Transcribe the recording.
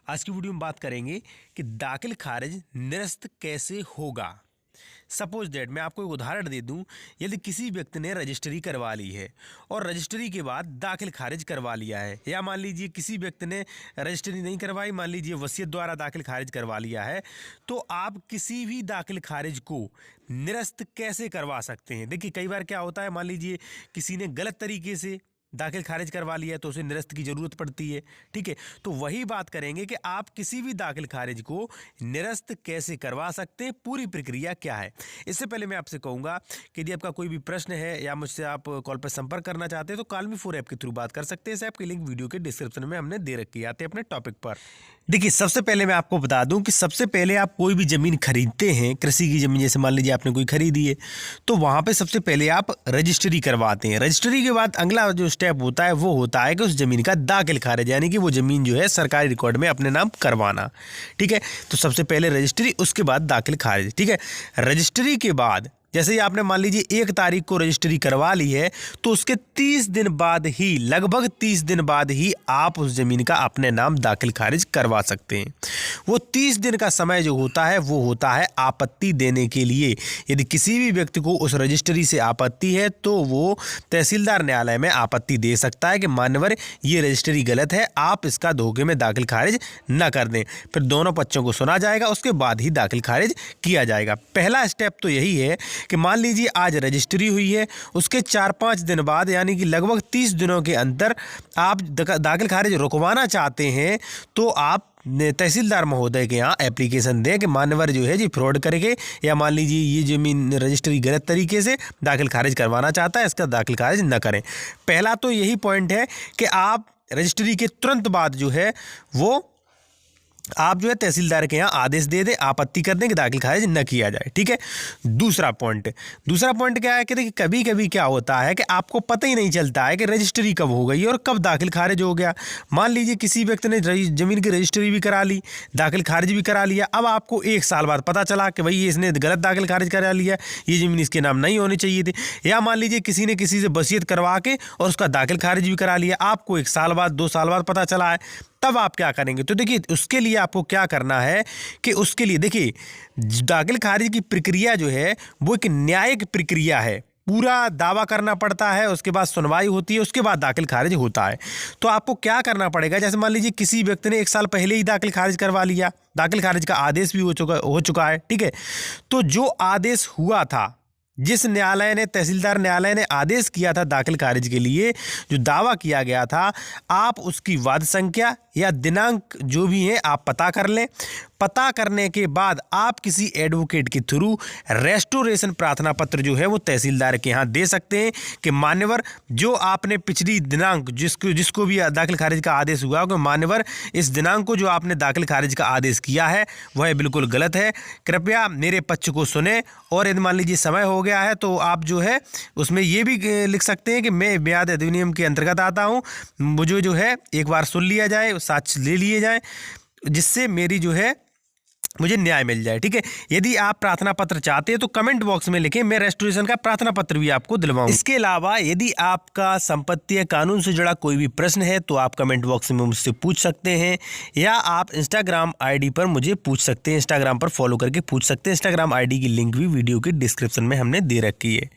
आज की वीडियो में बात करेंगे कि दाखिल खारिज निरस्त कैसे होगा। सपोज दैट मैं आपको एक उदाहरण दे दूं, यदि किसी व्यक्ति ने रजिस्ट्री करवा ली है और रजिस्ट्री के बाद दाखिल खारिज करवा लिया है, या मान लीजिए किसी व्यक्ति ने रजिस्ट्री नहीं करवाई, मान लीजिए वसीयत द्वारा दाखिल खारिज करवा लिया है, तो आप किसी भी दाखिल खारिज को निरस्त कैसे करवा सकते हैं। देखिए कई बार क्या होता है, मान लीजिए किसी ने गलत तरीके से दाखिल खारिज करवा लिया है तो उसे निरस्त की ज़रूरत पड़ती है। ठीक है, तो वही बात करेंगे कि आप किसी भी दाखिल खारिज को निरस्त कैसे करवा सकते हैं, पूरी प्रक्रिया क्या है। इससे पहले मैं आपसे कहूँगा कि यदि आपका कोई भी प्रश्न है या मुझसे आप कॉल पर संपर्क करना चाहते हैं तो कॉल-मी-4 ऐप के थ्रू बात कर सकते हैं। इस ऐप की लिंक वीडियो के डिस्क्रिप्शन में हमने दे रखी है। आते हैं अपने टॉपिक पर। देखिए सबसे पहले मैं आपको बता दूं कि सबसे पहले आप कोई भी ज़मीन खरीदते हैं, कृषि की ज़मीन जैसे मान लीजिए आपने कोई खरीदी है, तो वहाँ पे सबसे पहले आप रजिस्ट्री करवाते हैं। रजिस्ट्री के बाद अगला जो स्टेप होता है वो होता है कि उस ज़मीन का दाखिल खारिज, यानी कि वो ज़मीन जो है सरकारी रिकॉर्ड में अपने नाम करवाना। ठीक है, तो सबसे पहले रजिस्ट्री, उसके बाद दाखिल खारिज। ठीक है, रजिस्ट्री के बाद जैसे ही आपने मान लीजिए 1 तारीख को रजिस्ट्री करवा ली है तो उसके 30 दिन बाद ही, लगभग 30 दिन बाद ही आप उस ज़मीन का अपने नाम दाखिल खारिज करवा सकते हैं। वो 30 दिन का समय जो होता है वो होता है आपत्ति देने के लिए। यदि किसी भी व्यक्ति को उस रजिस्ट्री से आपत्ति है तो वो तहसीलदार न्यायालय में आपत्ति दे सकता है कि मान्यवर ये रजिस्ट्री गलत है, आप इसका धोखे में दाखिल खारिज न कर दें। फिर दोनों पक्षों को सुना जाएगा, उसके बाद ही दाखिल खारिज किया जाएगा। पहला स्टेप तो यही है कि मान लीजिए आज रजिस्ट्री हुई है, उसके 4-5 दिन बाद यानी कि लगभग 30 दिनों के अंदर आप दाखिल खारिज रुकवाना चाहते हैं तो आप तहसीलदार महोदय के यहाँ एप्लीकेशन दें कि मान्यवर जो है जी फ्रॉड करके, या मान लीजिए ये ज़मीन रजिस्ट्री गलत तरीके से दाखिल खारिज करवाना चाहता है, इसका दाखिल खारिज न करें। पहला तो यही पॉइंट है कि आप रजिस्ट्री के तुरंत बाद जो है वो आप जो है तहसीलदार के यहाँ आदेश दे दें, आपत्ति कर दें कि दाखिल खारिज न किया जाए। ठीक है, दूसरा पॉइंट क्या है कि देखिए कभी कभी क्या होता है कि आपको पता ही नहीं चलता है कि रजिस्ट्री कब हो गई और कब दाखिल खारिज हो गया। मान लीजिए किसी व्यक्ति ने ज़मीन की रजिस्ट्री भी करा ली, दाखिल खारिज भी करा लिया, अब आपको 1 साल बाद पता चला कि भाई इसने गलत दाखिल खारिज करा लिया, ये ज़मीन इसके नाम नहीं होनी चाहिए थी। या मान लीजिए किसी ने किसी से वसीयत करवा के और उसका दाखिल खारिज भी करा लिया, आपको 1 साल बाद 2 साल बाद पता चला है, तब आप क्या करेंगे। तो देखिए उसके लिए आपको क्या करना है कि उसके लिए देखिए दाखिल खारिज की प्रक्रिया जो है वो एक न्यायिक प्रक्रिया है। पूरा दावा करना पड़ता है, उसके बाद सुनवाई होती है, उसके बाद दाखिल खारिज होता है। तो आपको क्या करना पड़ेगा, जैसे मान लीजिए किसी व्यक्ति ने 1 साल पहले ही दाखिल खारिज करवा लिया, दाखिल खारिज का आदेश भी हो चुका है। ठीक है, तो जो आदेश हुआ था, जिस न्यायालय ने, तहसीलदार न्यायालय ने आदेश किया था दाखिल खारिज के लिए, जो दावा किया गया था, आप उसकी वाद संख्या या दिनांक जो भी है आप पता कर लें। पता करने के बाद आप किसी एडवोकेट के थ्रू रेस्टोरेशन प्रार्थना पत्र जो है वो तहसीलदार के यहाँ दे सकते हैं कि मान्यवर जो आपने पिछली दिनांक जिसको भी दाखिल खारिज का आदेश हुआ कि मान्यवर इस दिनांक को जो आपने दाखिल खारिज का आदेश किया है वह बिल्कुल गलत है, कृपया मेरे पक्ष को सुने। और यदि मान लीजिए समय हो गया है तो आप जो है उसमें ये भी लिख सकते हैं कि मैं ब्याज अधिनियम के अंतर्गत आता हूँ, मुझे जो है एक बार सुन लिया जाए, साक्ष्य ले लिए जाए, जिससे मेरी जो है मुझे न्याय मिल जाए। ठीक है, यदि आप प्रार्थना पत्र चाहते हैं तो कमेंट बॉक्स में लिखें, मैं रेस्टोरेशन का प्रार्थना पत्र भी आपको दिलवाऊंगा। इसके अलावा यदि आपका संपत्ति या कानून से जुड़ा कोई भी प्रश्न है तो आप कमेंट बॉक्स में मुझसे पूछ सकते हैं, या आप इंस्टाग्राम आईडी पर मुझे पूछ सकते हैं, इंस्टाग्राम पर फॉलो करके पूछ सकते हैं। इंस्टाग्राम आईडी की लिंक भी वीडियो के डिस्क्रिप्शन में हमने दे रखी है।